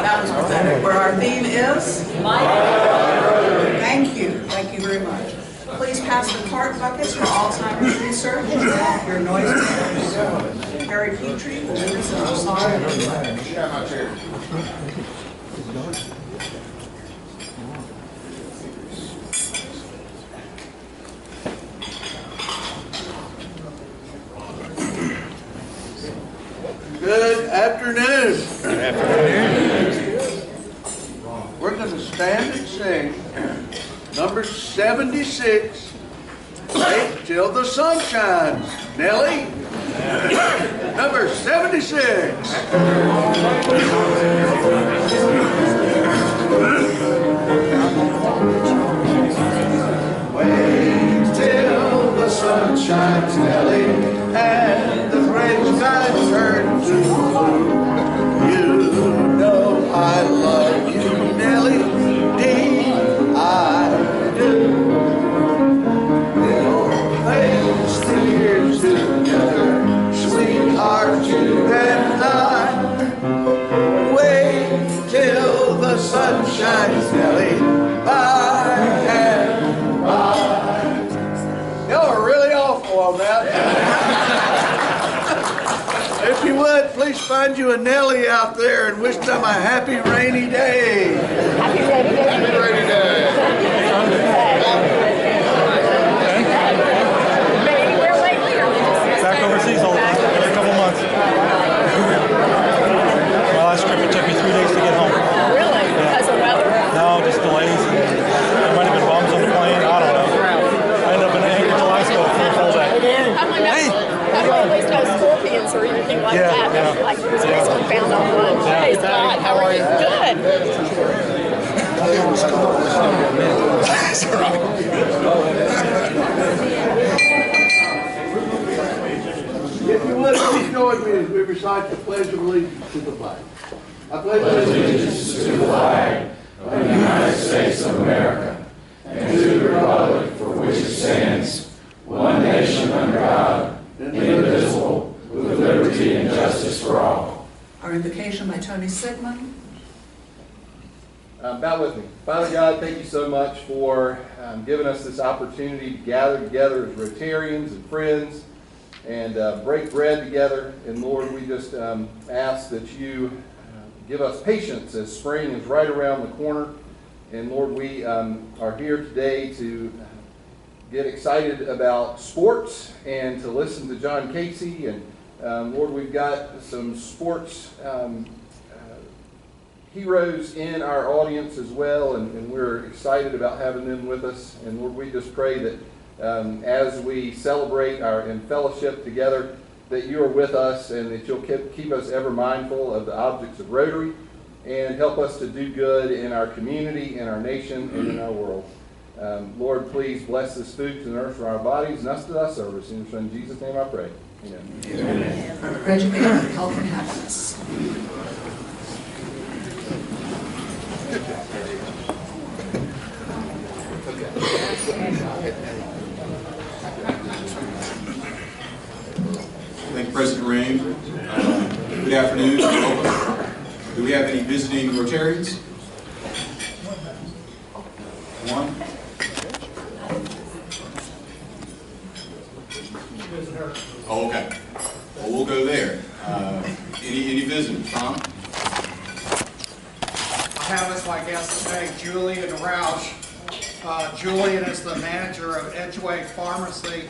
That was pathetic. Where our theme is? Thank you. Thank you very much. Please pass the cart buckets for Alzheimer's research. Your noise makers. Harry Petrie will do this in our song. Good afternoon. Good afternoon. We're going to stand and sing number 76, Wait Till the Sun Shines. Nellie, number 76. Wait till the sun shines, Nellie, and the gray skies turn to blue. You know I love you, Nellie, I do. We'll face the years together, sweetheart, you and I. Wait till the sun shines, Nellie, by and by. Y'all are really awful on that. If you would, please find you a Nellie out there and wish them a happy rainy day. Happy rainy day. Happy rainy day. Been anywhere lately, or just Back overseas every couple months. My last trip, it took me 3 days to get home. Really? Because of weather? No, just delays. There might have been bums on the plane. I don't know. I ended up in Anchorage, Alaska for a full day. I don't always know scorpions or anything like that. Yeah. Like, was recently found on one. Praise God. How are you? Good. That's all right. If you would, please join me as we recite the Pledge of Allegiance to the flag. I pledge allegiance to the flag of the United States of America and to the republic for which it stands, one nation under God, indivisible, with liberty and justice for all. Our invocation by Tony Sigmund. Bow with me. Father God, thank you so much for giving us this opportunity to gather together as Rotarians and friends and break bread together. And Lord, we just ask that you give us patience as spring is right around the corner. And Lord, we are here today to get excited about sports and to listen to John Kasay. And Lord, we've got some sports heroes in our audience as well, and we're excited about having them with us. And Lord, we just pray that as we celebrate and fellowship together, that you are with us and that you'll keep us ever mindful of the objects of Rotary and help us to do good in our community, in our nation, and in our world. Lord, please bless this food to nourish our bodies and us to thy service. In Jesus' name I pray. Amen. Amen. Graduate for health and happiness. Thank you, President Rain. Good afternoon. Do we have any visiting Rotarians? One? Oh, okay. Well, we'll go there. Any visitors, Tom? I have as my guest today Julian Roush. Julian is the manager of Edgeway Pharmacy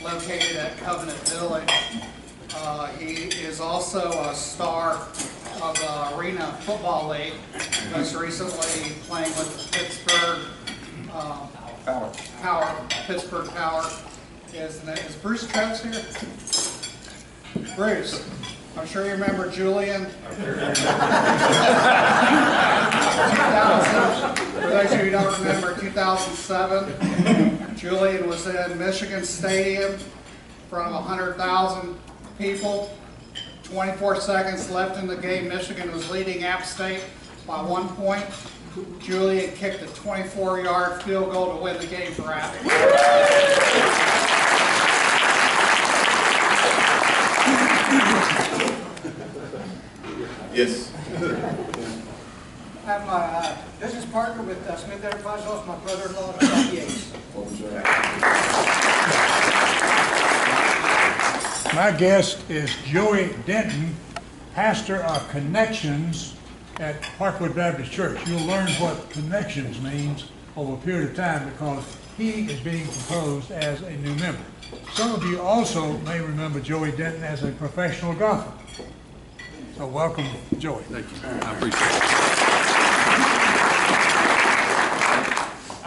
located at Covenant Village. He is also a star of the Arena Football League, most recently playing with the Pittsburgh Pittsburgh Power. Is Bruce Trout's here? Bruce, I'm sure you remember Julian. 2000, for those of you who don't remember, 2007, Julian was in Michigan Stadium in front of 100,000 people. 24 seconds left in the game. Michigan was leading App State by 1 point. Julian kicked a 24-yard field goal to win the game for App. Yes. I have my business partner with Smith Enterprises, also my brother-in-law, Chuck Yates. My guest is Joey Denton, pastor of Connections at Parkwood Baptist Church. You'll learn what Connections means over a period of time because he is being proposed as a new member. Some of you also may remember Joey Denton as a professional golfer. So welcome, Joey. Thank you. I appreciate it.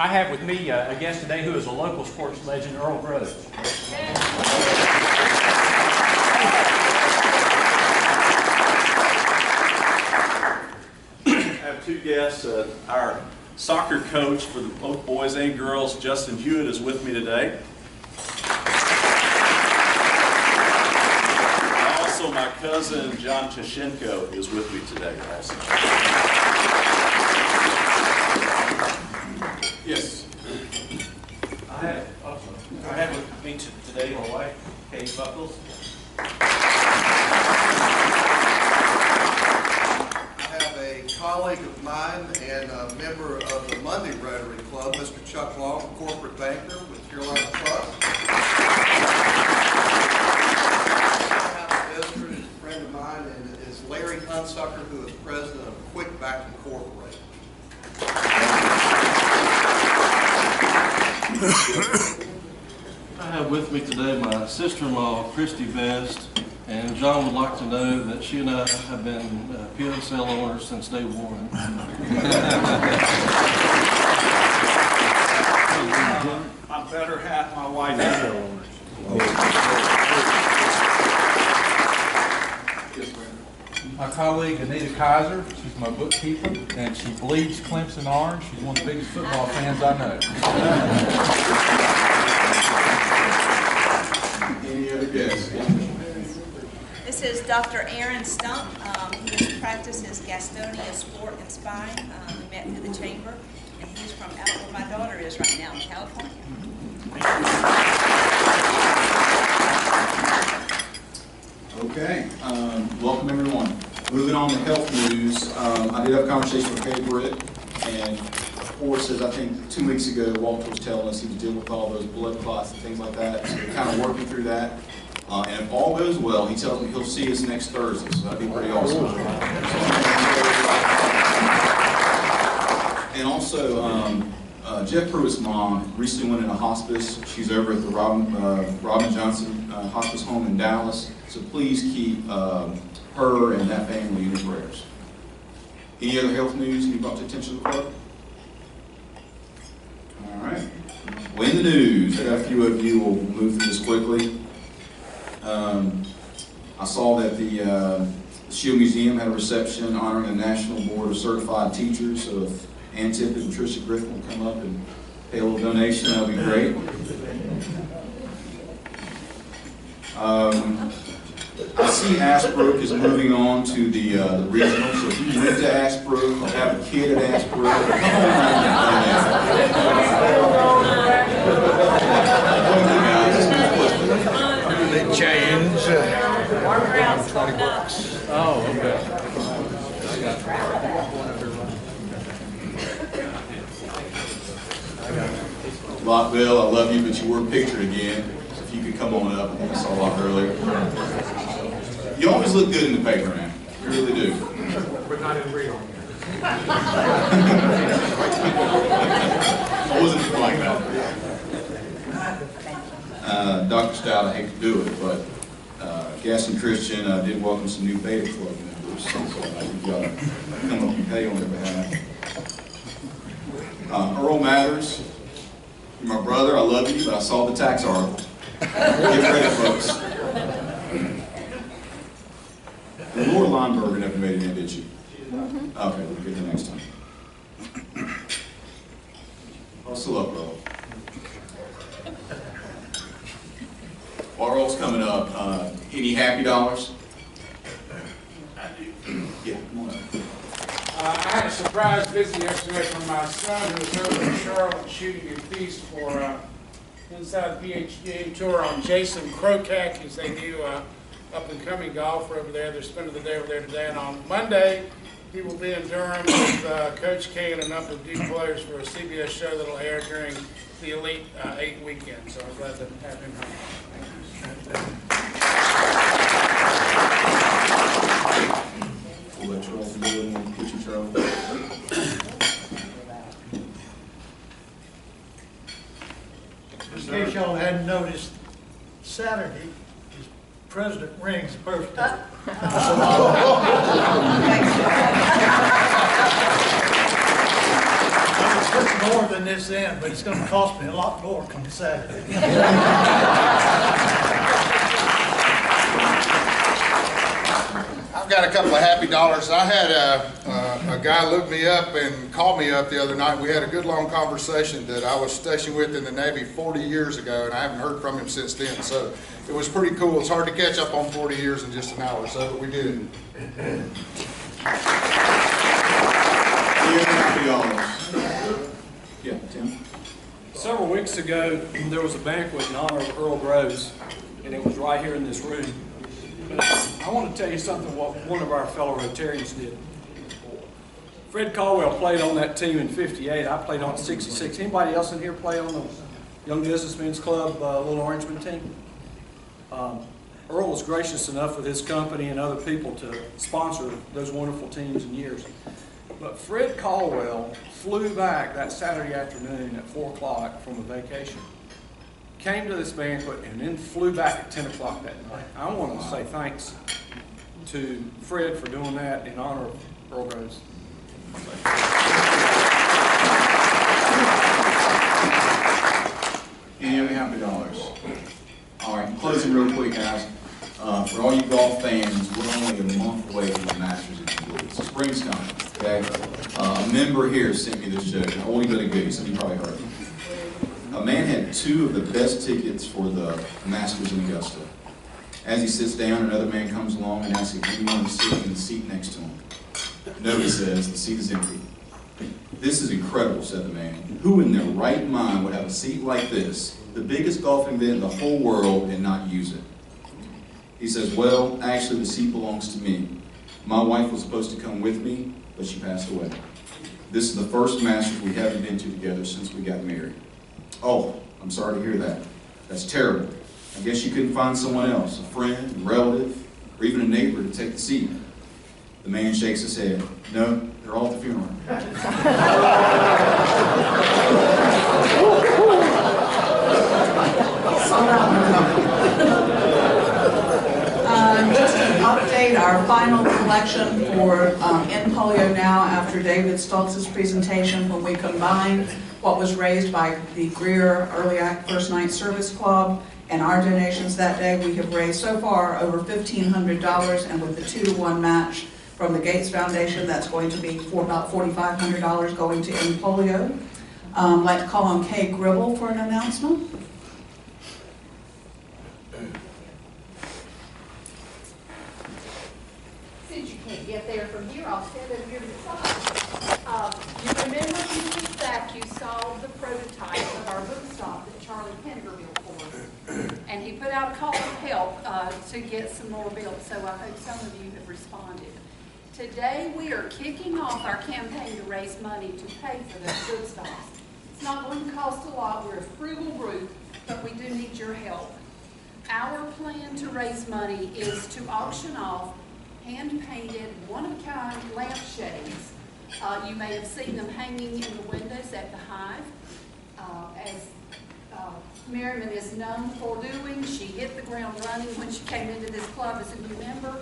I have with me a guest today who is a local sports legend, Earl Groves. I have two guests. Our soccer coach for both boys and girls, Justin Hewitt, is with me today. Also, my cousin, John Tashenko, is with me today also. Yes. I have with me today my wife, Kate Buckles. I have a colleague of mine and a member of the Monday Rotary Club, Mr. Chuck Long, corporate banker with Carolina Trust. A friend of mine and is Larry Hunsucker, who is president of Quick Back Incorporated. I have with me today my sister-in-law, Christy Vest, and John would like to know that she and I have been PSL owners since day one. My better half, my wife, is owners. My colleague Anita Kaiser, she's my bookkeeper, and she bleeds Clemson orange. She's one of the biggest football fans I know. Any other guests? This is Dr. Aaron Stump. He has practiced his Gastonia Sport and Spine. We met through the chamber, and he's from out where my daughter is right now in California. Okay, welcome everyone. Moving on to health news, I did have a conversation with Kay Britt, and of course, as I think 2 weeks ago, Walter was telling us he was dealing with all those blood clots and things like that, so we're kind of working through that. And if all goes well, he tells me he'll see us next Thursday, so that'd be pretty awesome. And also, Jeff Pruitt's mom recently went into hospice. She's over at the Robin Johnson Hospice Home in Dallas. So please keep her and that family in your prayers. Any other health news you brought to attention of the clerk? All right. Well, in the news, I got a few of you. Will move through this quickly. I saw that the Shield Museum had a reception honoring the National Board of Certified Teachers. So if Ann Tippett and Tricia Griffin will come up and pay a little donation, that would be great. I see Ashbrook is moving on to the regional, so if you went to Ashbrook or have a kid at Ashbrook, come on. They change. $20. Oh, okay. Lockville, I love you, but you were pictured again. So if you could come on up, I think I saw a lot earlier. You always look good in the paper, man. You really do. But not in real. I wasn't like that. Dr. Stout, I hate to do it, but Gas and Christian did welcome some new Beta Club members, so I think you ought to come up and pay on their behalf. Earl Mathers, you're my brother, I love you, but I saw the tax article. Get ready, folks. Laura Lineberger never made it in, did she? Okay, we'll get the next time. Hustle up, Earl. While Earl's coming up, any happy dollars? Yeah, come on up. I had a surprise visit yesterday from my son who was over in Charlotte shooting a feast for Inside the PhD Tour on Jason Krokak, as they do up-and-coming golfer over there. They're spending the day over there today, and on Monday He will be in Durham with Coach K and a number of Duke players for a CBS show that will air during the Elite 8 weekend. So I'm glad to have him home. We'll let Charles do it and get you, Charles. In case y'all hadn't noticed, Saturday is President Ring's birthday. It's worth more than this end, but it's going to cost me a lot more come Saturday. I've got a couple of happy dollars. I had a guy look me up and called me up the other night. We had a good long conversation that I was stationed with in the Navy 40 years ago, and I haven't heard from him since then. So it was pretty cool. It's hard to catch up on 40 years in just an hour, so we did it. Yeah, Tim? Several weeks ago, there was a banquet in honor of Earl Groves, and it was right here in this room. But I want to tell you something what one of our fellow Rotarians did. Fred Caldwell played on that team in '58. I played on 66. Anybody else in here play on the Young Businessmen's Club Little Orangeman team? Earl was gracious enough with his company and other people to sponsor those wonderful teams and years. But Fred Caldwell flew back that Saturday afternoon at 4 o'clock from a vacation, came to this banquet, and then flew back at 10 o'clock that night. I want to say thanks to Fred for doing that in honor of Earl Groves. Any other happy dollars? All right, closing real quick, guys. For all you golf fans, we're only a month away from the Masters in St. Louis. Spring's coming, okay? A member here sent me this joke, an oldie but a goodie, some of you probably heard it. A man had 2 of the best tickets for the Masters in Augusta. As he sits down, another man comes along and asks if anyone to sit in the seat next to him. No, he says, the seat is empty. This is incredible, said the man. Who in their right mind would have a seat like this, the biggest golfing event in the whole world, and not use it? He says, well, actually the seat belongs to me. My wife was supposed to come with me, but she passed away. This is the first Masters we haven't been to together since we got married. Oh, I'm sorry to hear that. That's terrible. I guess you couldn't find someone else, a friend, a relative, or even a neighbor to take the seat. The man shakes his head. No, they're all at the funeral. Just an update, our final collection for End Polio Now after David Stoltz's presentation, when we combined what was raised by the Greer Early First Night Service Club and our donations that day, we have raised so far over $1,500, and with the 2-to-1 match from the Gates Foundation, that's going to be for about $4,500 going to End Polio. I'd like to call on Kay Gribble for an announcement. Since you can't get there from here, I'll stand over here to the side. You remember a few weeks back you saw the prototype of our book stop that Charlie Pender built for us. And he put out a call for help to get some more built, so I hope some of you have responded. Today we are kicking off our campaign to raise money to pay for those book stops. It's not going to cost a lot. We're a frugal group, but we do need your help. Our plan to raise money is to auction off hand-painted, one-of-a-kind lampshades. You may have seen them hanging in the windows at the Hive. As Merriman is known for doing, she hit the ground running when she came into this club as a new member.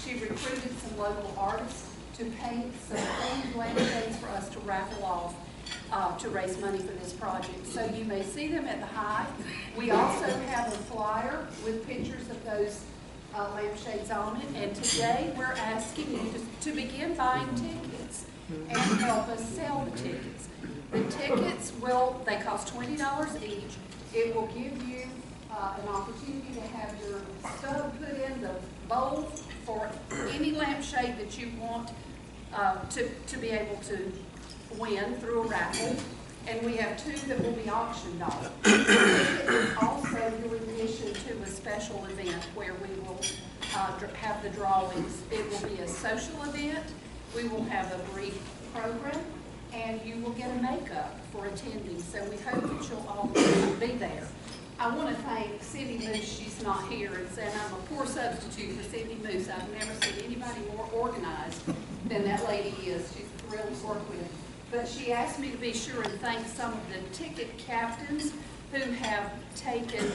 She recruited some local artists to paint some themed lampshades for us to raffle off to raise money for this project. So you may see them at the Hive. We also have a flyer with pictures of those lampshades on it, and today we're asking you to begin buying tickets and help us sell the tickets. The tickets they cost $20 each. It will give you an opportunity to have your stub put in the bowl for any lampshade that you want to be able to win through a raffle. And we have 2 that will be auctioned off. It is also your admission to a special event where we will have the drawings. It will be a social event. We We will have a brief program, and you will get a makeup for attending, so we hope that you'll all be there. I want to thank Cindy Moose, she's not here, and said I'm a poor substitute for Cindy Moose. I've never seen anybody more organized than that lady is. She's thrilled to work with. But she asked me to be sure and thank some of the ticket captains who have taken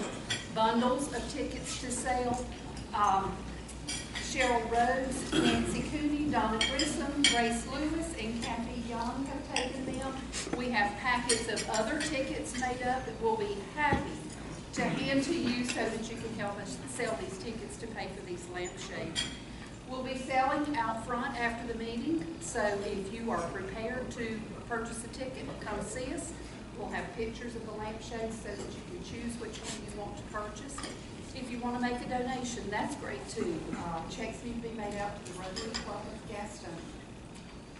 bundles of tickets to sale. Cheryl Rhodes, Nancy Cooney, Donna Grissom, Grace Lewis, and Kathy Young have taken them. We have packets of other tickets made up that we'll be happy to hand to you so that you can help us sell these tickets to pay for these lampshades. We'll be selling out front after the meeting, so if you are prepared to purchase a ticket, come see us. We'll have pictures of the lampshades so that you can choose which one you want to purchase. If you want to make a donation, that's great too. Checks need to be made out to the Rotary Club of Gaston.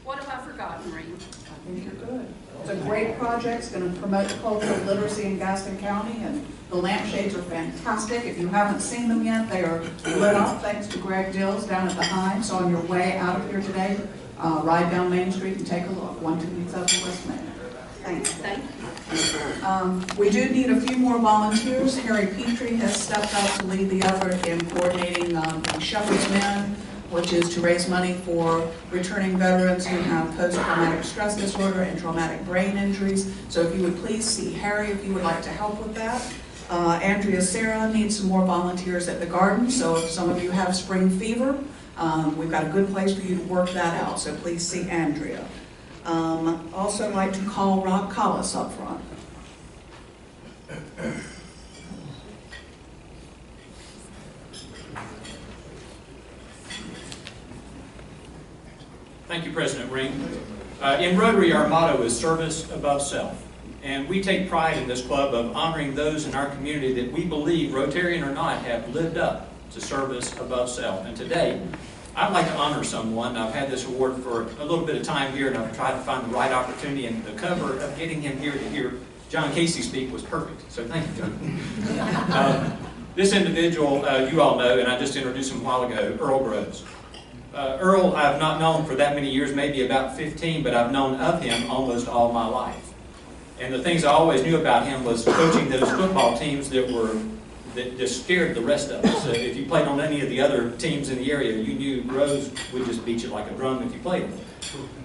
What have I forgotten, Reed? I think you're good. It's a great project. It's going to promote cultural literacy in Gaston County, and the lampshades are fantastic. If you haven't seen them yet, they are lit up thanks to Greg Dills down at the Hive. So on your way out of here today, ride down Main Street and take a look. 1287 West Main. Thanks. Thank you. We do need a few more volunteers. Harry Petrie has stepped up to lead the effort in coordinating the Shepherd's Men, which is to raise money for returning veterans who have post-traumatic stress disorder and traumatic brain injuries. So if you would please see Harry if you would like to help with that. Andrea Sarah needs some more volunteers at the garden, so if some of you have spring fever, we've got a good place for you to work that out, so please see Andrea. Also like to call Rob Collis up front. Thank you, President Ring. In Rotary, our motto is service above self. And we take pride in this club of honoring those in our community that we believe, Rotarian or not, have lived up to service above self. And today, I'd like to honor someone. I've had this award for a little bit of time here, and I've tried to find the right opportunity, and the cover of getting him here to hear John Casey speak was perfect. So thank you, John. This individual, you all know, and I just introduced him a while ago, Earl Groves. Earl, I've not known for that many years, maybe about 15, but I've known of him almost all my life. And the things I always knew about him was coaching those football teams that just scared the rest of us. If you played on any of the other teams in the area, you knew Rose would just beat you like a drum if you played them.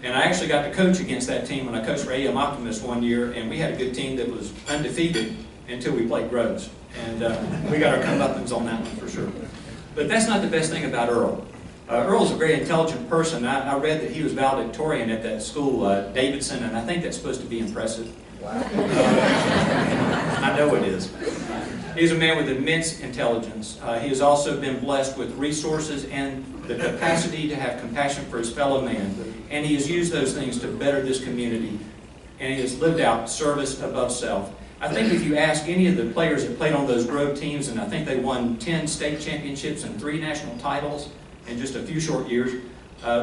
And I actually got to coach against that team when I coached for AM Optimist one year, and we had a good team that was undefeated until we played Groves. And we got our comeuppance on that one for sure. But that's not the best thing about Earl. Earl's a very intelligent person. I read that he was valedictorian at that school, Davidson, and I think that's supposed to be impressive. Wow. I know it is. He's a man with immense intelligence. He has also been blessed with resources and the capacity to have compassion for his fellow man. And he has used those things to better this community. And he has lived out service above self. I think if you ask any of the players that played on those Grove teams, and I think they won 10 state championships and 3 national titles in just a few short years,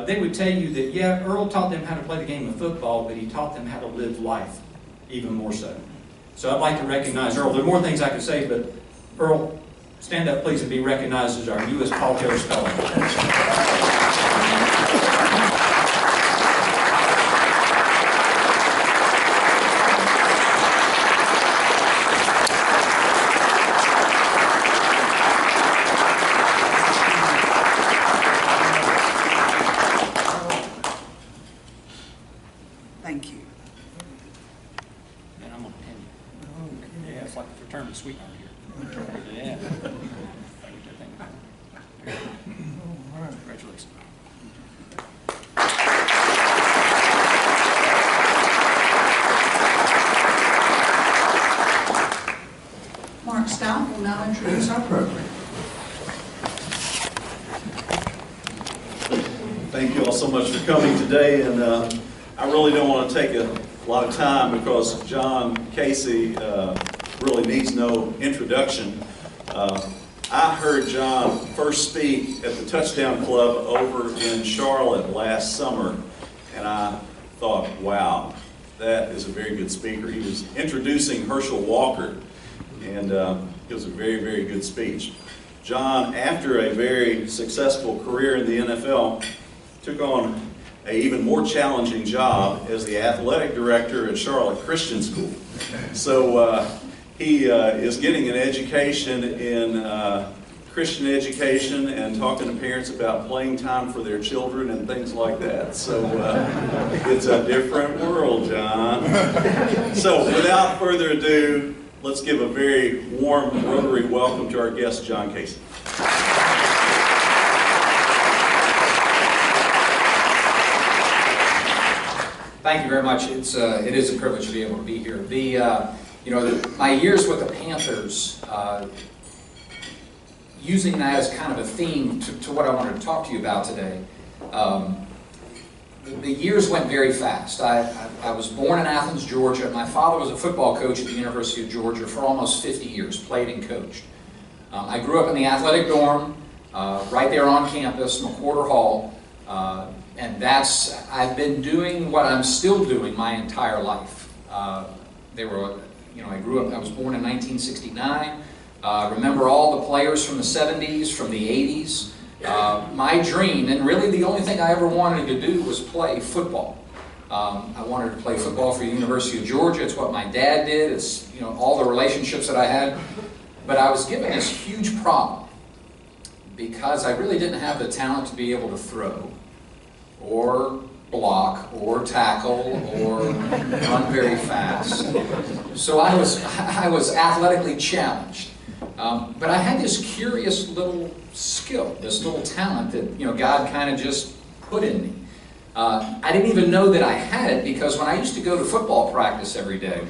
they would tell you that, yeah, Earl taught them how to play the game of football, but he taught them how to live life even more so. So I'd like to recognize Earl. There are more things I could say, but Earl, stand up please and be recognized as our newest Paul Taylor Scholar. Thank you. And I'm going to pin you. Yeah, it's like a fraternity sweetheart here. Yeah. Congratulations. Mark Stout will now introduce our program. Thank you all so much for coming today, and I really don't want to take a lot of time because John Casey really needs no introduction. I heard John first speak at the Touchdown Club over in Charlotte last summer, and I thought, wow, that is a very good speaker. He was introducing Herschel Walker, and it was a very, very good speech. John, after a very successful career in the NFL, took on an even more challenging job as the athletic director at Charlotte Christian School. So he is getting an education in Christian education and talking to parents about playing time for their children and things like that. So it's a different world, John. So without further ado, let's give a very warm Rotary welcome to our guest, John Kasay. Thank you very much. It is a privilege to be able to be here. My years with the Panthers, using that as kind of a theme to what I wanted to talk to you about today. The years went very fast. I was born in Athens, Georgia. My father was a football coach at the University of Georgia for almost 50 years, played and coached. I grew up in the athletic dorm, right there on campus, McWhorter Hall. And I've been doing what I'm still doing my entire life. I was born in 1969. Remember all the players from the 70s, from the 80s. My dream, and really the only thing I ever wanted to do, was play football. I wanted to play football for the University of Georgia. It's what my dad did. It's all the relationships that I had. But I was given this huge problem because I really didn't have the talent to be able to throw, or block, or tackle, or run very fast. So I was athletically challenged. But I had this curious little skill, this little talent that God kind of just put in me. I didn't even know that I had it, because when I used to go to football practice every day,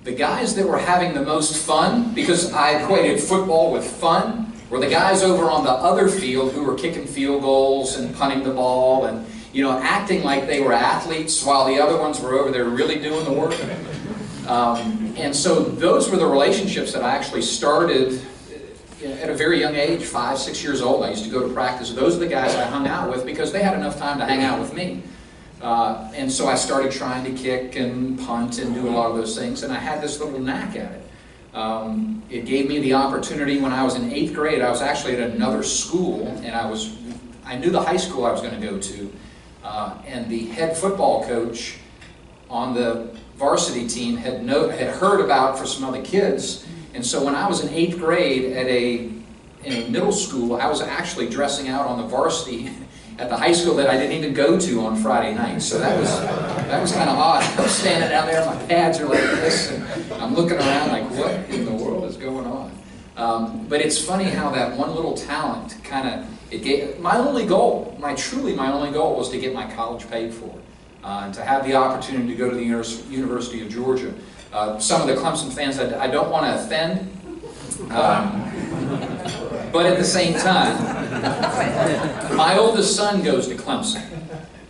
the guys that were having the most fun, because I equated football with fun, were the guys over on the other field who were kicking field goals and punting the ball and acting like they were athletes while the other ones were over there really doing the work. And so those were the relationships that I actually started at a very young age, 5, 6 years old. I used to go to practice. Those are the guys I hung out with because they had enough time to hang out with me. And so I started trying to kick and punt and do a lot of those things, and I had this little knack at it. It gave me the opportunity when I was in 8th grade. I was actually at another school, and I knew the high school I was going to go to, and the head football coach on the varsity team had heard about for some other kids. And so when I was in 8th grade in a middle school, I was actually dressing out on the varsity at the high school that I didn't even go to on Friday night. So that was kind of odd. I'm standing down there, my pads are like this, and I'm looking around like, what in the world is going on? But it's funny how that one little talent it gave my only goal, my only goal, was to get my college paid for. And to have the opportunity to go to the University of Georgia. Some of the Clemson fans, I don't want to offend, but at the same time, my oldest son goes to Clemson.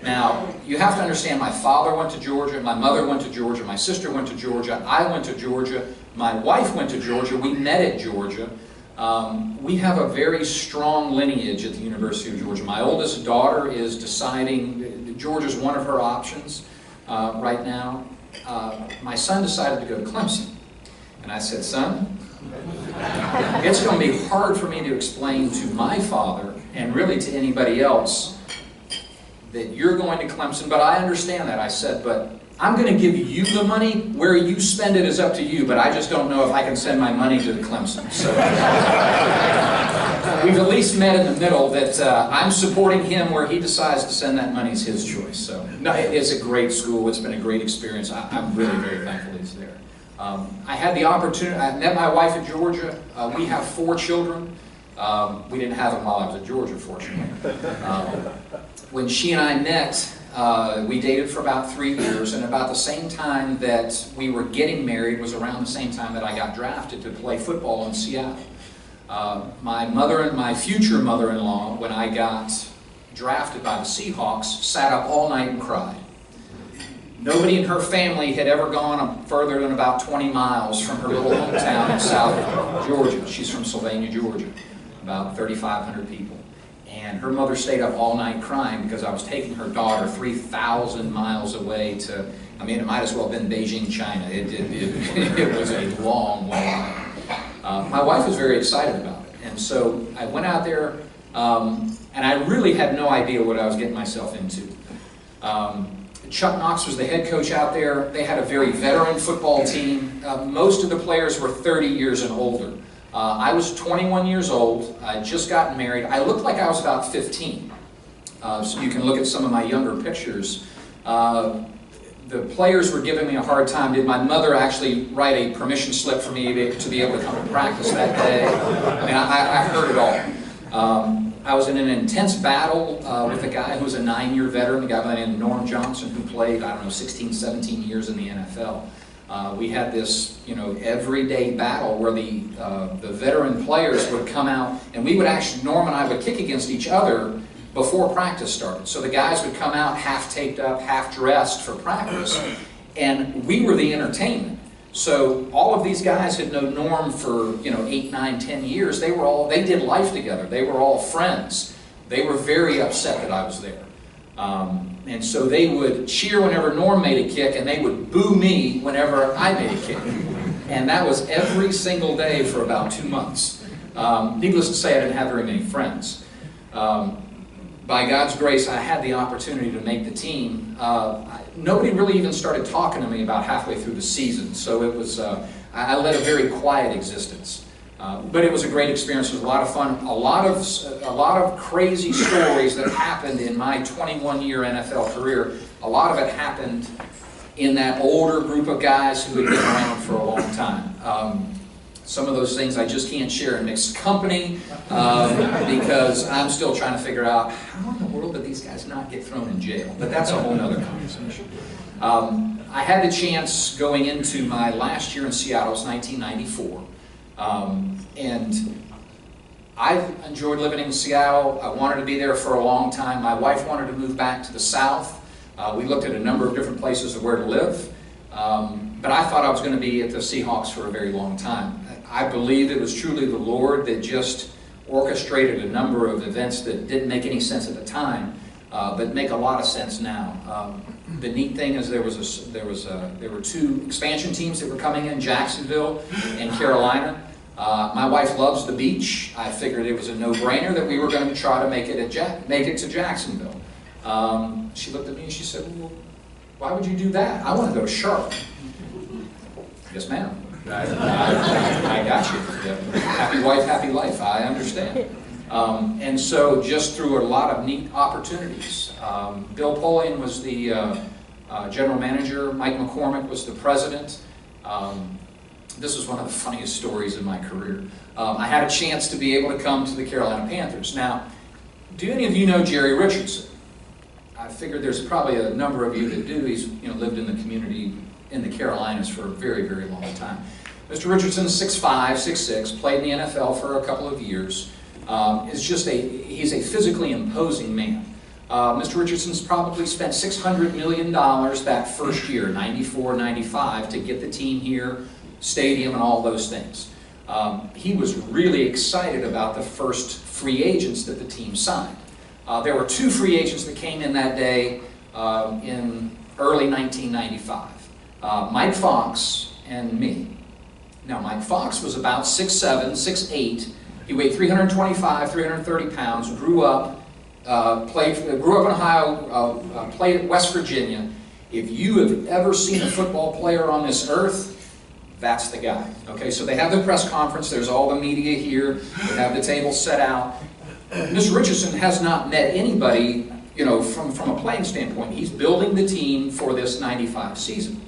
Now, you have to understand, my father went to Georgia, my mother went to Georgia, my sister went to Georgia, I went to Georgia, my wife went to Georgia, we met at Georgia. We have a very strong lineage at the University of Georgia. My oldest daughter is deciding, Georgia's one of her options right now. My son decided to go to Clemson. And I said, son, it's going to be hard for me to explain to my father, and really to anybody else, that you're going to Clemson, but I understand that. I said, but I'm going to give you the money. Where you spend it is up to you, but I just don't know if I can send my money to Clemson. So we've at least met in the middle, that I'm supporting him where he decides to send that money is his choice. So no, it's a great school. It's been a great experience. I'm really very thankful he's there. I had the opportunity, I met my wife in Georgia. We have 4 children. We didn't have them while I was in Georgia, fortunately. When she and I met, we dated for about 3 years, and about the same time that we were getting married was around the same time that I got drafted to play football in Seattle. My mother and my future mother-in-law, when I got drafted by the Seahawks, sat up all night and cried. Nobody in her family had ever gone further than about 20 miles from her little hometown in South Georgia. She's from Sylvania, Georgia, about 3,500 people. And her mother stayed up all night crying because I was taking her daughter 3,000 miles away to, I mean, it might as well have been Beijing, China. It was a long way. My wife was very excited about it. And so I went out there, and I really had no idea what I was getting myself into. Chuck Knox was the head coach out there. They had a very veteran football team. Most of the players were 30 years and older. I was 21 years old. I had just gotten married. I looked like I was about 15. So you can look at some of my younger pictures. The players were giving me a hard time. Did my mother actually write a permission slip for me to be able to come to practice that day? I mean, I heard it all. I was in an intense battle with a guy who was a 9-year veteran, a guy by the name of Norm Johnson, who played, I don't know, 16, 17 years in the NFL. We had this, everyday battle where the veteran players would come out, and we would actually, Norm and I would kick against each other before practice started. So the guys would come out half taped up, half dressed for practice, and we were the entertainment. So all of these guys had known Norm for 8, 9, 10 years. They did life together. They were all friends. They were very upset that I was there. And so they would cheer whenever Norm made a kick, and they would boo me whenever I made a kick. And that was every single day for about 2 months. Needless to say, I didn't have very many friends. By God's grace, I had the opportunity to make the team. Nobody really even started talking to me about halfway through the season, so it was, I led a very quiet existence. But it was a great experience. It was a lot of fun. A lot of crazy stories that happened in my 21-year NFL career. A lot of it happened in that older group of guys who had been around for a long time. Some of those things I just can't share in mixed company because I'm still trying to figure out how in the world did these guys not get thrown in jail. But that's a whole other conversation. I had the chance going into my last year in Seattle, it was 1994. And I've enjoyed living in Seattle. I wanted to be there for a long time. My wife wanted to move back to the South. We looked at a number of different places of where to live. But I thought I was going to be at the Seahawks for a very long time. I believed it was truly the Lord that just orchestrated a number of events that didn't make any sense at the time, but make a lot of sense now. The neat thing is there were 2 expansion teams that were coming in, Jacksonville and Carolina. My wife loves the beach. I figured it was a no-brainer that we were going to try to make it to Jacksonville. She looked at me and she said, "Well, why would you do that? I want to go to Charlotte." Yes, ma'am. I got you. Happy wife, happy life. I understand. And so just through a lot of neat opportunities. Bill Polian was the general manager. Mike McCormick was the president. This was one of the funniest stories in my career. I had a chance to be able to come to the Carolina Panthers. Now, do any of you know Jerry Richardson? I figured there's probably a number of you that do. He's lived in the community in the Carolinas for a very, very long time. Mr. Richardson is 6'5", 6'6", played in the NFL for a couple of years. He's a physically imposing man. Mr. Richardson's probably spent $600 million that first year, 94, 95, to get the team here, stadium, and all those things. He was really excited about the first free agents that the team signed. There were 2 free agents that came in that day in early 1995. Mike Fox and me. Now, Mike Fox was about 6'7", 6'8". He weighed 325, 330 pounds, grew up in Ohio, played at West Virginia. If you have ever seen a football player on this earth, that's the guy. Okay, so they have the press conference, there's all the media here, they have the table set out. Mr. Richardson has not met anybody, from a playing standpoint. He's building the team for this 95 season.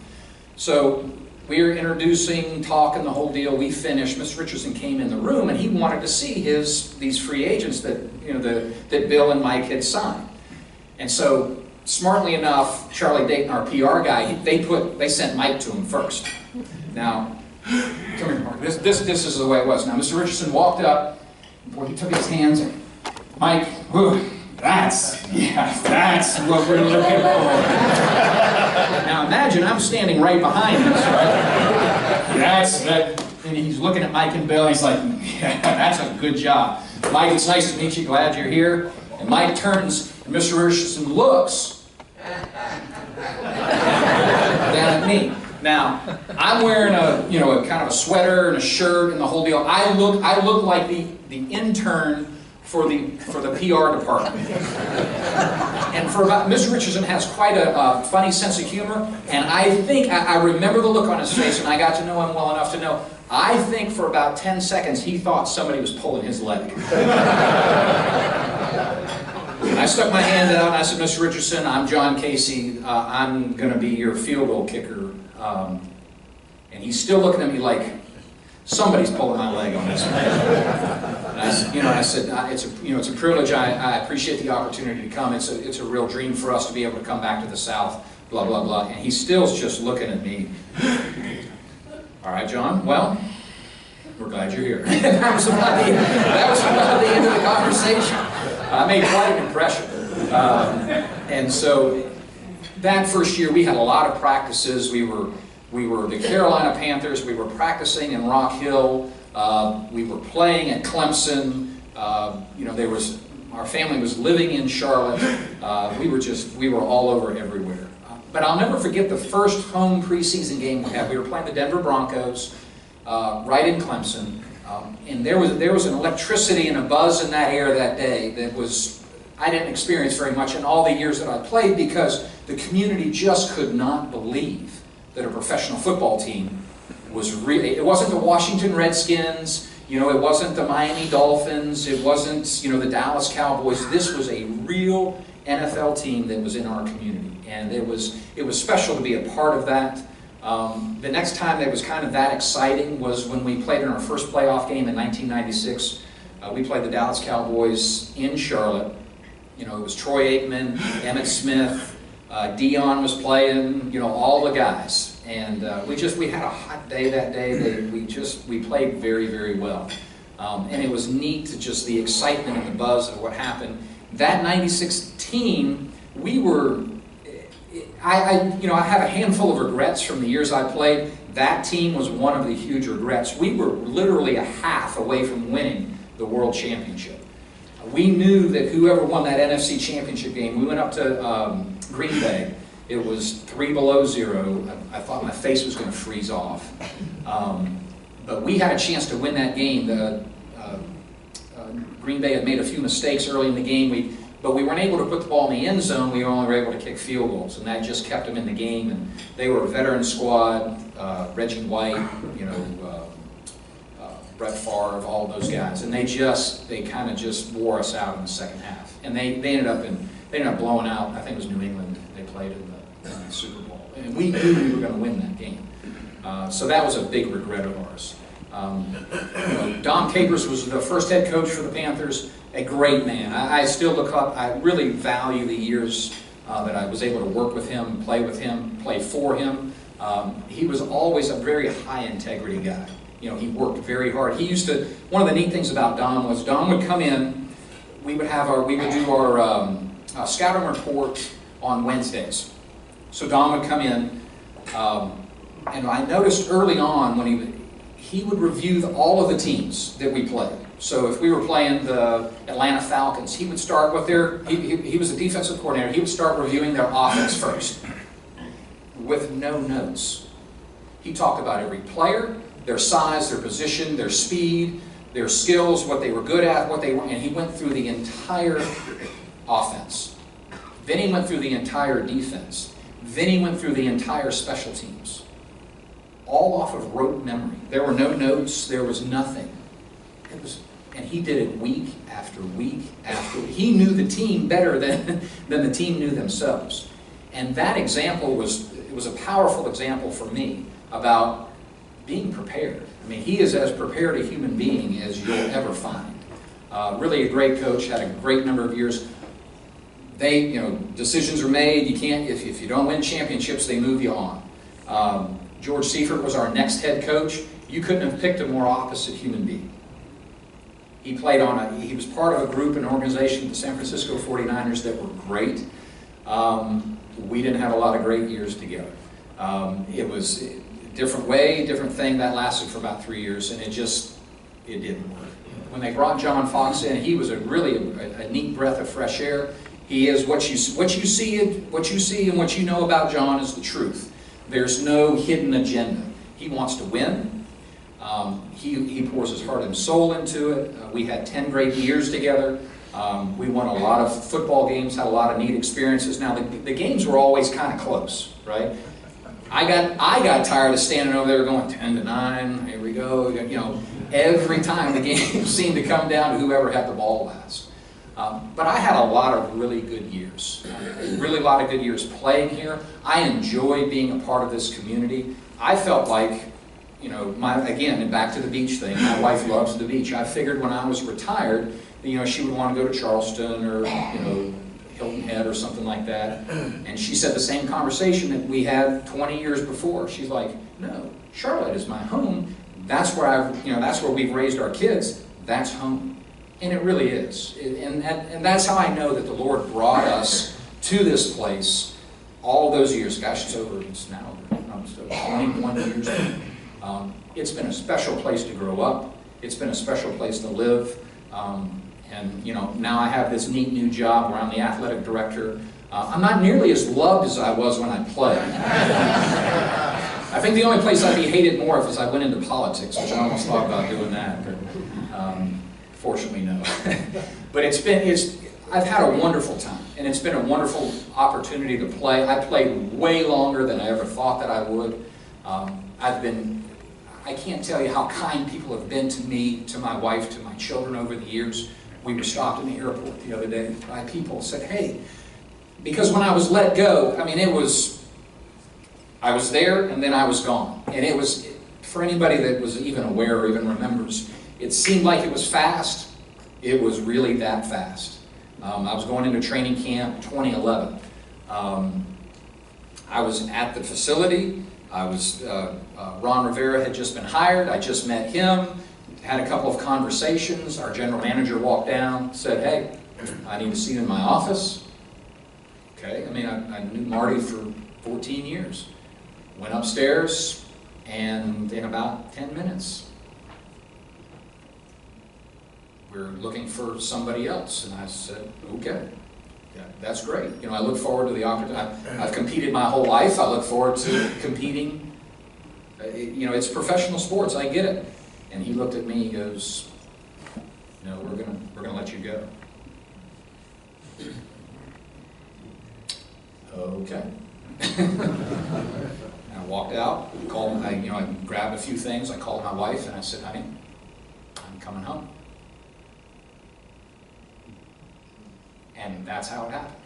So we're introducing, talking, the whole deal. We finished. Mr. Richardson came in the room and he wanted to see these free agents that that Bill and Mike had signed. And so, smartly enough, Charlie Dayton, our PR guy, they sent Mike to him first. Now, come here, Mark. This is the way it was. Now, Mr. Richardson walked up. Boy, he took his hands. Mike, that's what we're looking for. Now imagine I'm standing right behind this, right? And he's looking at Mike and Bill, and he's like, "Yeah, that's a good job. Mike, it's nice to meet you, glad you're here." And Mike turns, and Mr. Richardson looks down at me. Now, I'm wearing a kind of a sweater and a shirt and the whole deal. I look like the intern for the PR department. And Mr. Richardson has quite a funny sense of humor, and I think, I remember the look on his face, and I got to know him well enough to know, I think for about 10 seconds he thought somebody was pulling his leg. And I stuck my hand out and I said, Mr. Richardson, I'm John Kasay, I'm going to be your field goal kicker. And he's still looking at me like, somebody's pulling my leg on this one. And I said, it's a privilege. I appreciate the opportunity to come. It's a real dream for us to be able to come back to the South. Blah blah blah. And he still's just looking at me. All right, John. Well, we're glad you're here. That was about the end of the conversation. I made quite an impression. And so that first year, we had a lot of practices. We were the Carolina Panthers. We were practicing in Rock Hill. We were playing at Clemson. Our family was living in Charlotte. We were all over everywhere. But I'll never forget the first home preseason game we had. We were playing the Denver Broncos right in Clemson. And there was an electricity and a buzz in that air that day that I didn't experience very much in all the years that I played, because the community just could not believe that a professional football team was really, it wasn't the Washington Redskins, it wasn't the Miami Dolphins, it wasn't, the Dallas Cowboys. This was a real NFL team that was in our community, and it was special to be a part of that. The next time that was kind of that exciting was when we played in our first playoff game in 1996. We played the Dallas Cowboys in Charlotte. It was Troy Aikman, Emmitt Smith, Dion was playing, all the guys. And we had a hot day that day. We played very, very well. And it was neat to just the excitement and the buzz of what happened. That 96 team, I have a handful of regrets from the years I played. That team was one of the huge regrets. We were literally a half away from winning the World Championship. We knew that whoever won that NFC Championship game, we went up to Green Bay. It was 3 below 0. I thought my face was going to freeze off. But we had a chance to win that game. Green Bay had made a few mistakes early in the game, but we weren't able to put the ball in the end zone. We only were able to kick field goals, and that just kept them in the game. And they were a veteran squad, Reggie White, Brett Favre, all those guys, and they kind of just wore us out in the second half. And they ended up blowing out. I think it was New England. They played in the Super Bowl, and we knew we were going to win that game. So that was a big regret of ours. Don Capers was the first head coach for the Panthers. A great man. I still look up. I really value the years that I was able to work with him, play for him. He was always a very high integrity guy. He worked very hard. One of the neat things about Don was Don would come in. We would do our scouting report on Wednesdays. So Don would come in, and I noticed early on when he would review all of the teams that we played. So if we were playing the Atlanta Falcons, he would start with he was the defensive coordinator. He would start reviewing their offense first, with no notes. He talked about every player, their size, their position, their speed, their skills, what they were good at, and he went through the entire offense. Then he went through the entire defense. Then he went through the entire special teams. All off of rote memory. There were no notes, there was nothing. And he did it week after week after week. He knew the team better than the team knew themselves. And that example was a powerful example for me about being prepared. I mean, he is as prepared a human being as you'll ever find. Really a great coach, had a great number of years. Decisions are made. You can't, if you don't win championships, they move you on. George Seifert was our next head coach. You couldn't have picked a more opposite human being. He was part of a group, an organization, the San Francisco 49ers, that were great. We didn't have a lot of great years together. It was a different way, different thing. That lasted for about 3 years, and it didn't work. When they brought John Fox in, he was really a neat breath of fresh air. He is what you see and what you know about John is the truth. There's no hidden agenda. He wants to win. He pours his heart and soul into it. We had 10 great years together. We won a lot of football games, had a lot of neat experiences. Now, the games were always kind of close, right? I got tired of standing over there going 10-9, here we go. You know, every time the game seemed to come down to whoever had the ball last. But I had a lot of really good years, really a lot of good years playing here. I enjoyed being a part of this community. I felt like, you know, again, back to the beach thing, my wife loves the beach. I figured when I was retired, you know, she would want to go to Charleston or, you know, Hilton Head or something like that. And she said the same conversation that we had 20 years before. She's like, no, Charlotte is my home. That's where that's where we've raised our kids. That's home. And it really is. And that's how I know that the Lord brought us to this place all those years. Gosh, it's now almost 21 years. It's been a special place to grow up. It's been a special place to live. And you know, now I have this neat new job where I'm the athletic director. I'm not nearly as loved as I was when I played. I think the only place I'd be hated more if is I went into politics, which I almost thought about doing that. But, fortunately, no. But I've had a wonderful time, and it's been a wonderful opportunity to play. I played way longer than I ever thought that I would. I can't tell you how kind people have been to me, to my wife, to my children over the years. We were stopped in the airport the other day by people who said, hey, because when I was let go, I mean, I was there and then I was gone. And it was, for anybody that was even aware or even remembers, it seemed like it was fast. It was really that fast. I was going into training camp 2011. I was at the facility. Ron Rivera had just been hired. I just met him, had a couple of conversations. Our general manager walked down, said, hey, I need to see you in my office. Okay, I mean, I knew Marty for 14 years. Went upstairs, and in about 10 minutes, we're looking for somebody else. And I said, okay. Yeah, that's great. You know, I look forward to the opportunity. I've competed my whole life. I look forward to competing. You know, it's professional sports. I get it. And he looked at me. He goes, "No, we're gonna let you go." Okay. I walked out. I grabbed a few things. I called my wife and I said, "Honey, I'm coming home." And that's how it happened.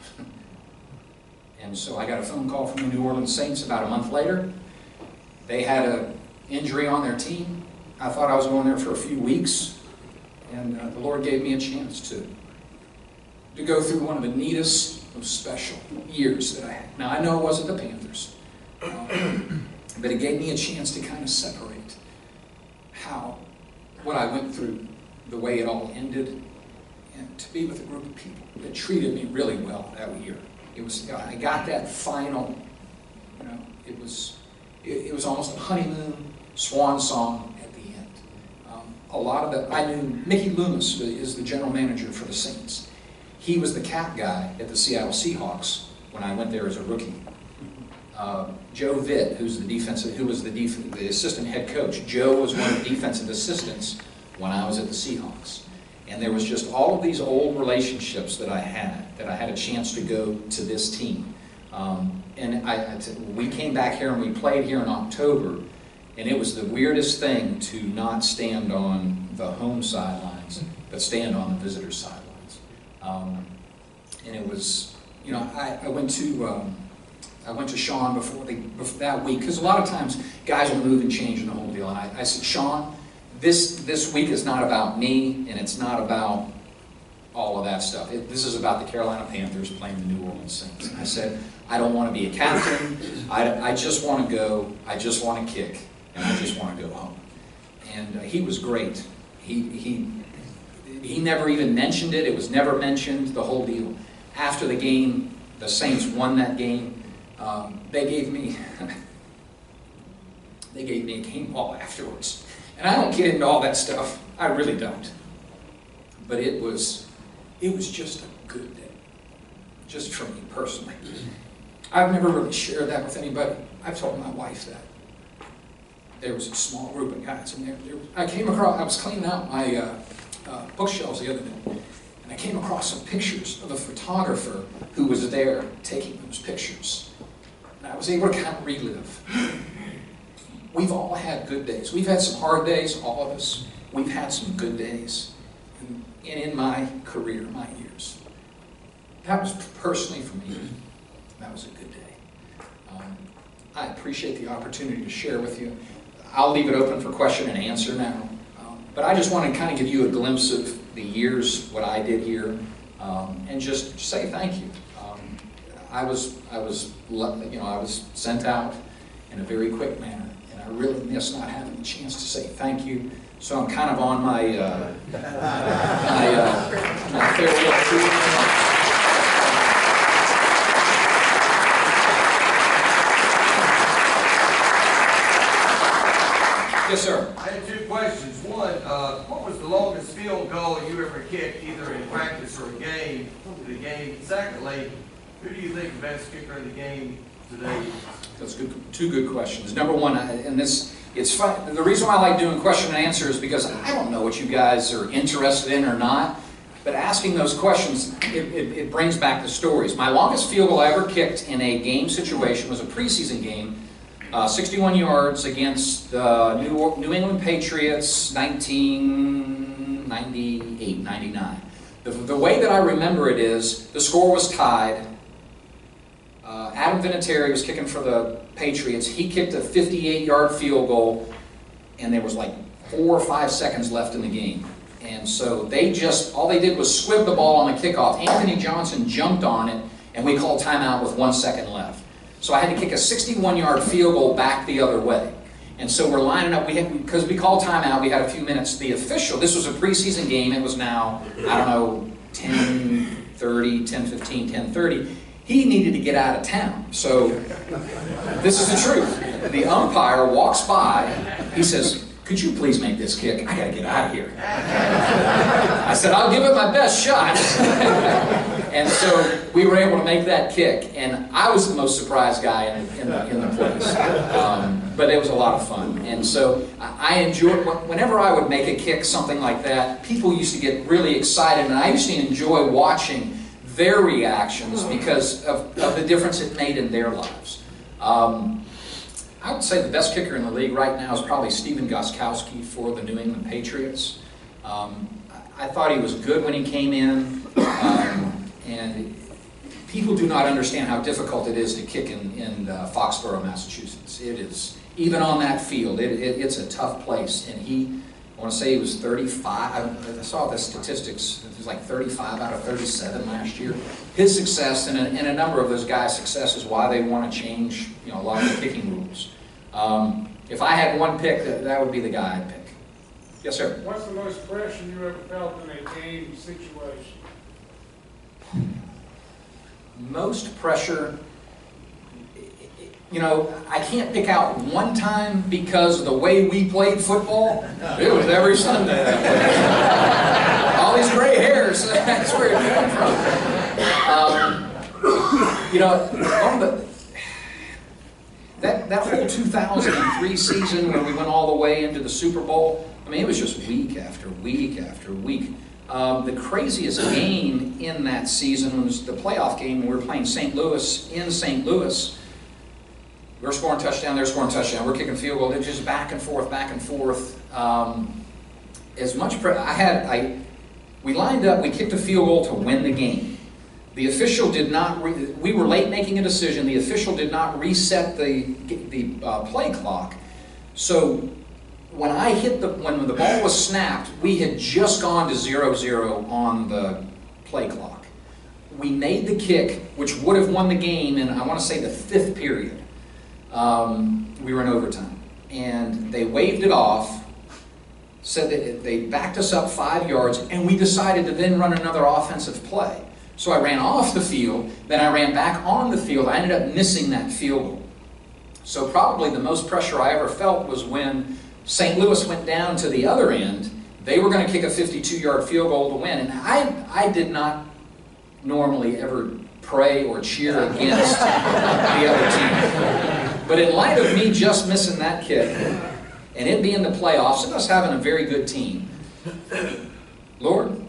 And so I got a phone call from the New Orleans Saints about a month later. They had an injury on their team. I thought I was going there for a few weeks, and the Lord gave me a chance to go through one of the neatest, most special years that I had. Now, I know it wasn't the Panthers, but it gave me a chance to kind of separate what I went through, the way it all ended, and to be with a group of people that treated me really well that year. I got that final, it was almost a honeymoon swan song at the end. I knew Mickey Loomis is the general manager for the Saints. He was the cap guy at the Seattle Seahawks when I went there as a rookie. Joe Vitt, who was the assistant head coach. Joe was one of the defensive assistants when I was at the Seahawks. And there was just all of these old relationships that I had a chance to go to this team. And we came back here and we played here in October, and it was the weirdest thing to not stand on the home sidelines, but stand on the visitor sidelines. And it was, I went to Sean before that week, because a lot of times guys will move and change and the whole deal. And I said, Sean, this week is not about me, and it's not about all of that stuff. This is about the Carolina Panthers playing the New Orleans Saints. And I said, I don't want to be a captain. I just want to go. I just want to kick, and I just want to go home. And he was great. He never even mentioned it. It was never mentioned, the whole deal. After the game, the Saints won that game. They gave me a game ball afterwards. And I don't get into all that stuff. I really don't. But it was just a good day. Just for me personally. I've never really shared that with anybody. I've told my wife that. there was a small group of guys, and I came across, I was cleaning out my bookshelves the other day, and I came across some pictures of a photographer who was there taking those pictures. And I was able to kind of relive. We've all had good days. We've had some hard days, all of us. We've had some good days. And in my career, my years, that was personally for me, that was a good day. I appreciate the opportunity to share with you. I'll leave it open for question and answer now. But I just want to kind of give you a glimpse of the years, what I did here, and just say thank you. I was sent out in a very quick manner, and I really miss not having the chance to say thank you. So I'm kind of on my my farewell tour. Yes, sir. I have two questions. One, what was the longest field goal you ever kicked, either in practice or a game, to the game? Secondly, who do you think the best kicker in the game today is? That's good. Two good questions. Number one, and it's fun. The reason why I like doing question and answer is because I don't know what you guys are interested in or not, but asking those questions, it brings back the stories. My longest field goal I ever kicked in a game situation was a preseason game. 61 yards against the New England Patriots, 1998, 99. The way that I remember it is, the score was tied. Adam Vinatieri was kicking for the Patriots. He kicked a 58-yard field goal, and there was like 4 or 5 seconds left in the game. And so all they did was squib the ball on the kickoff. Anthony Johnson jumped on it, and we called timeout with 1 second left. So I had to kick a 61-yard field goal back the other way. And so we're lining up, because we called timeout, we had a few minutes. The official, this was a preseason game, it was now, I don't know, 10:30, 10:15, 10:30. He needed to get out of town. So this is the truth. The umpire walks by, he says, "Could you please make this kick? I gotta get out of here." I said, "I'll give it my best shot." And so we were able to make that kick, and I was the most surprised guy in the place. But it was a lot of fun. And so I enjoyed, whenever I would make a kick, something like that, people used to get really excited, and I used to enjoy watching their reactions because of the difference it made in their lives. I would say the best kicker in the league right now is probably Stephen Gostkowski for the New England Patriots. I thought he was good when he came in, and people do not understand how difficult it is to kick in Foxborough, Massachusetts. It is, even on that field, it's a tough place. And I want to say he was 35, I saw the statistics, it was like 35 out of 37 last year. His success, and a number of those guys' success, is why they want to change a lot of the kicking rules. If I had one pick, that would be the guy I'd pick. Yes, sir? What's the most pressure you ever felt in a game situation? Most pressure, I can't pick out one time because of the way we played football. It was every Sunday. All these gray hairs, that's where it came from. That whole 2003 season when we went all the way into the Super Bowl, I mean, it was just week after week after week. The craziest game in that season was the playoff game when we were playing St. Louis in St. Louis. We're scoring touchdown, they're scoring touchdown, we're kicking field goal, they're just back and forth, back and forth. As much we lined up, we kicked a field goal to win the game. The official did not, we were late making a decision, the official did not reset the play clock. So when when the ball was snapped, we had just gone to 0-0 on the play clock. We made the kick, which would have won the game in, I want to say, the 5th period. We were in overtime. And they waved it off, said that they backed us up 5 yards, and we decided to then run another offensive play. So I ran off the field, then I ran back on the field. I ended up missing that field goal. So probably the most pressure I ever felt was when St. Louis went down to the other end. They were going to kick a 52-yard field goal to win. And I did not normally ever pray or cheer against the other team. But in light of me just missing that kick, and it being the playoffs and us having a very good team, Lord,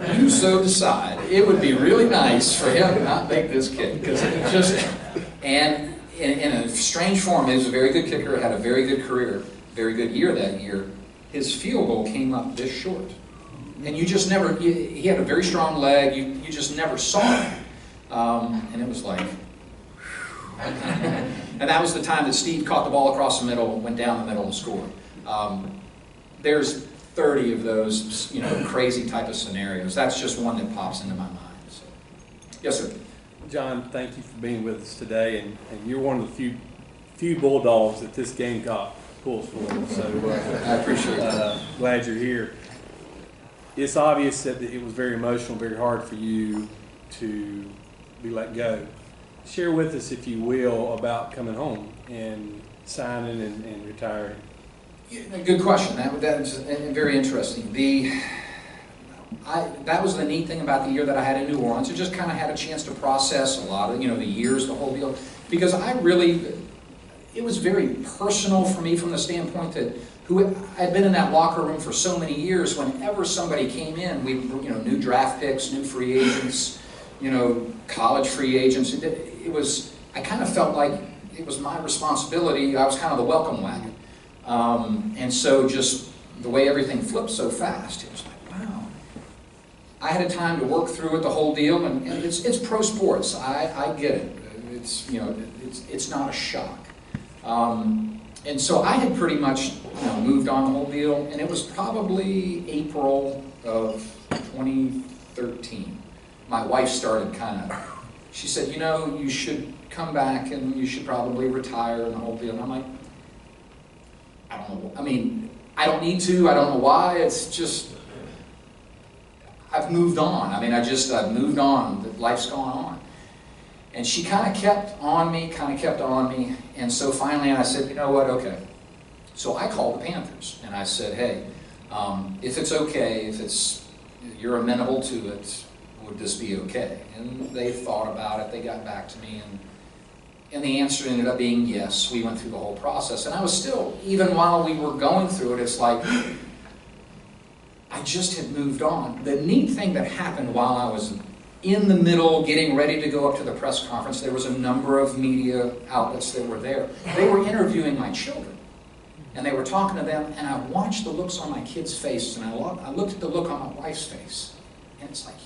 if you so decide, it would be really nice for him to not make this kick, because it just, and in a strange form, he was a very good kicker, had a very good career, very good year that year. His field goal came up this short. And you just never, he had a very strong leg, you just never saw it. And it was like, and that was the time that Steve caught the ball across the middle, went down the middle and scored. There's 30 of those, crazy type of scenarios. That's just one that pops into my mind. So. Yes, sir. John, thank you for being with us today, and you're one of the few Bulldogs that this Gamecock pulls for. So I appreciate that. Glad you're here. It's obvious that it was very emotional, very hard for you to be let go. Share with us, if you will, about coming home and signing and retiring. Good question. That's very interesting. That was the neat thing about the year that I had in New Orleans. I just kind of had a chance to process a lot of, the years, the whole deal. Because it was very personal for me from the standpoint that I'd been in that locker room for so many years. Whenever somebody came in, new draft picks, new free agents, college free agents. I kind of felt like it was my responsibility. I was kind of the welcome wagon. And so just the way everything flipped so fast, it was like, wow. I had a time to work through it, the whole deal, and it's pro sports. I get it. It's not a shock. And so I had pretty much moved on the whole deal, and it was probably April of 2013. My wife started she said, you should come back and you should probably retire and the whole deal. And I'm like, I don't know. I mean, I don't need to. I don't know why. It's just, I've moved on. I mean, I've moved on. Life's gone on. And she kind of kept on me. And so finally I said, you know what, okay. So I called the Panthers and I said, hey, if it's okay, you're amenable to it, would this be okay? And they thought about it. They got back to me, and the answer ended up being yes. We went through the whole process. And I was still, even while we were going through it, it's like, I just had moved on. The neat thing that happened while I was in the middle, getting ready to go up to the press conference, there was a number of media outlets that were there. They were interviewing my children, and they were talking to them, and I watched the looks on my kids' faces, and I looked at the look on my wife's face, and it's like,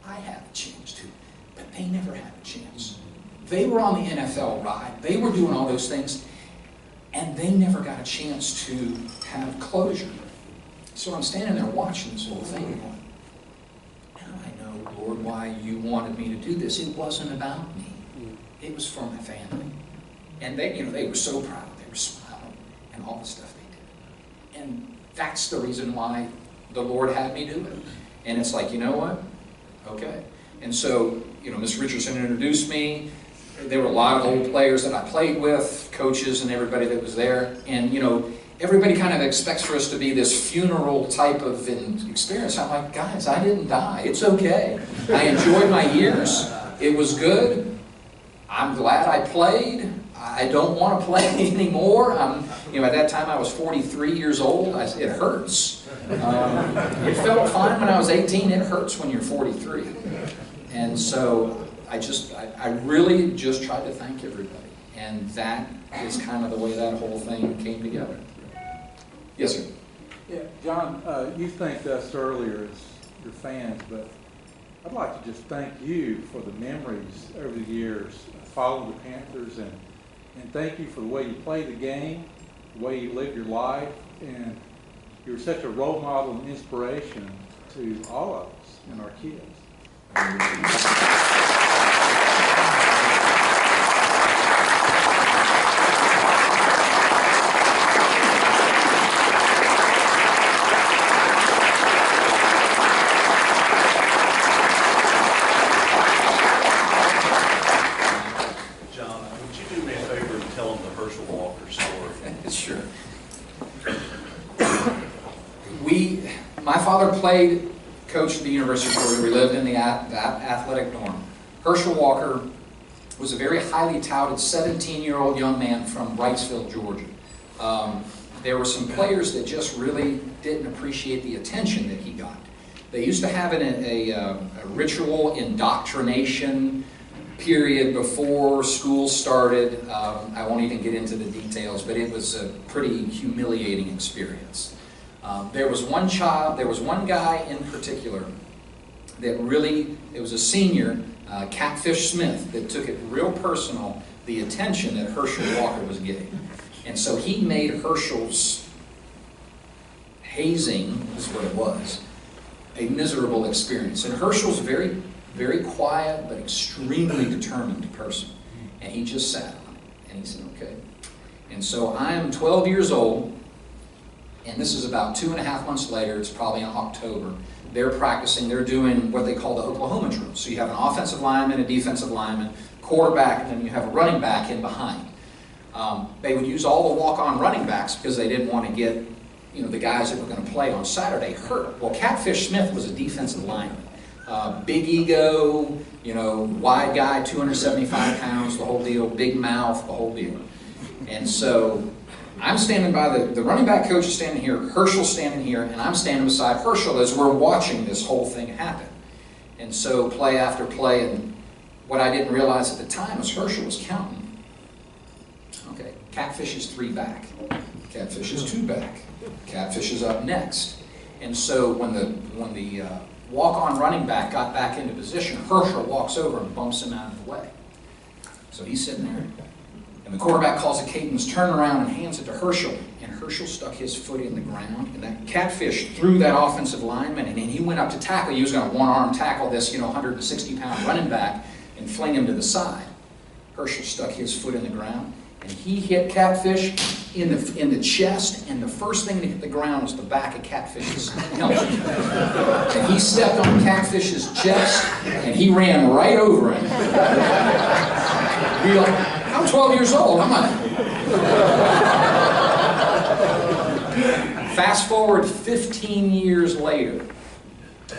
I have a chance too, but they never had a chance. They were on the NFL ride, they were doing all those things, and they never got a chance to have closure. So I'm standing there watching this whole thing going, Lord, why you wanted me to do this. It wasn't about me. It was for my family. And they were so proud. They were smiling and all the stuff they did. And that's the reason why the Lord had me do it. And it's like, you know what? Okay. And so, Miss Richardson introduced me. There were a lot of old players that I played with, coaches and everybody that was there. And, everybody kind of expects for us to be this funeral type of experience. I'm like, guys, I didn't die. It's okay. I enjoyed my years. It was good. I'm glad I played. I don't want to play anymore. At that time I was 43 years old. It hurts. It felt fine when I was 18. It hurts when you're 43. And so I really just tried to thank everybody. And that is kind of the way that whole thing came together. Yes, sir. Yeah, John, you thanked us earlier as your fans, but I'd like to just thank you for the memories over the years. Following the Panthers, and thank you for the way you played the game, the way you lived your life, and you were such a role model and inspiration to all of us and our kids. My father coached at the University of Georgia. We lived in that athletic dorm. Herschel Walker was a very highly touted 17-year-old young man from Wrightsville, Georgia. There were some players that just really didn't appreciate the attention that he got. They used to have a ritual indoctrination period before school started. I won't even get into the details, but it was a pretty humiliating experience. There was one guy in particular that really, it was a senior, Catfish Smith, that took it real personal, the attention that Herschel Walker was getting. And so he made Herschel's hazing, is what it was, a miserable experience. And Herschel's very, very quiet but extremely determined person. And he just sat on it. And he said, okay. And so I am 12 years old, and this is about 2.5 months later, it's probably in October. They're practicing, they're doing what they call the Oklahoma drill. So you have an offensive lineman, a defensive lineman, quarterback, and then you have a running back in behind. They would use all the walk-on running backs because they didn't want to get, the guys that were going to play on Saturday hurt. Well, Catfish Smith was a defensive lineman. Big ego, wide guy, 275 pounds, the whole deal, big mouth, the whole deal. And so I'm standing by, the running back coach is standing here, Herschel's standing here, and I'm standing beside Herschel as we're watching this whole thing happen. And so play after play, and what I didn't realize at the time is Herschel was counting. Okay, Catfish is 3 back. Catfish is 2 back. Catfish is up next. And so when the walk-on running back got back into position, Herschel walks over and bumps him out of the way. So he's sitting there, and the quarterback calls a cadence, turn around and hands it to Herschel, and Herschel stuck his foot in the ground, and that Catfish threw that offensive lineman, and he went up to tackle. He was going to one-arm tackle this 160-pound running back and fling him to the side. Herschel stuck his foot in the ground, and he hit Catfish in the chest, and the first thing to hit the ground was the back of Catfish's helmet. And he stepped on Catfish's chest, and he ran right over him. I'm 12 years old. I'm not. Fast forward 15 years later,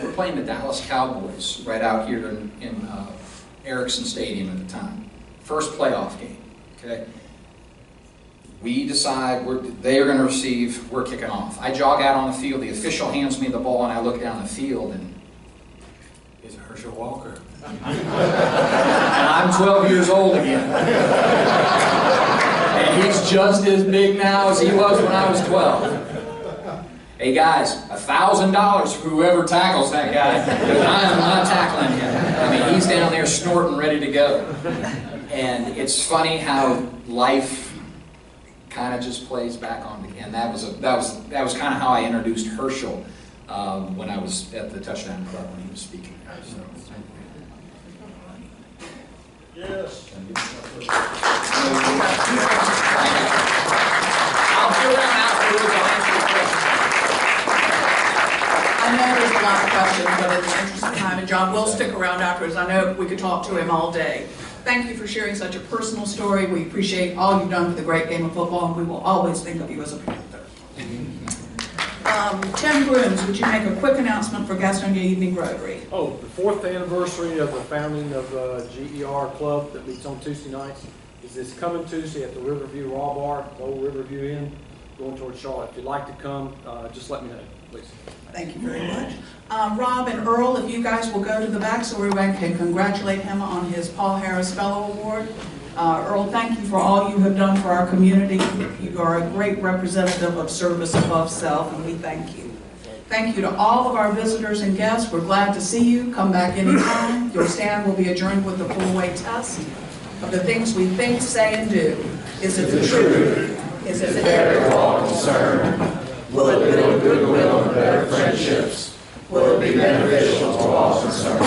we're playing the Dallas Cowboys right out here in Erickson Stadium at the time. First playoff game. Okay. We decide they are going to receive, we're kicking off. I jog out on the field, the official hands me the ball, and I look down the field, and it's Herschel Walker. And I'm 12 years old again. And he's just as big now as he was when I was 12. Hey guys, $1,000 for whoever tackles that guy, because I am not tackling him. I mean, he's down there snorting, ready to go. And it's funny how life kind of just plays back on me, and that was kind of how I introduced Herschel when I was at the Touchdown Club when he was speaking there. So. Yes. I'll be around afterwards. I'll answer your questions. I know there's a lot of questions, but in the interest of time, and John will stick around afterwards. I know we could talk to him all day. Thank you for sharing such a personal story. We appreciate all you've done for the great game of football, and we will always think of you as a Panther. Tim Grooms, would you make a quick announcement for Gastonia Evening Rotary? Oh, the 4th anniversary of the founding of GER Club that meets on Tuesday nights is this coming Tuesday at the Riverview Raw Bar, the old Riverview Inn, going towards Charlotte. If you'd like to come, just let me know, please. Thank you very much. Rob and Earl, if you guys will go to the back so everyone can congratulate him on his Paul Harris Fellow Award. Earl, thank you for all you have done for our community. You are a great representative of service above self, and we thank you. Thank you to all of our visitors and guests. We're glad to see you. Come back anytime. Your stand will be adjourned with the full-weight test of the things we think, say, and do. Is it the truth? Is it fair to all concerned? Will it build goodwill and better friendships? Will it be beneficial to all concerned?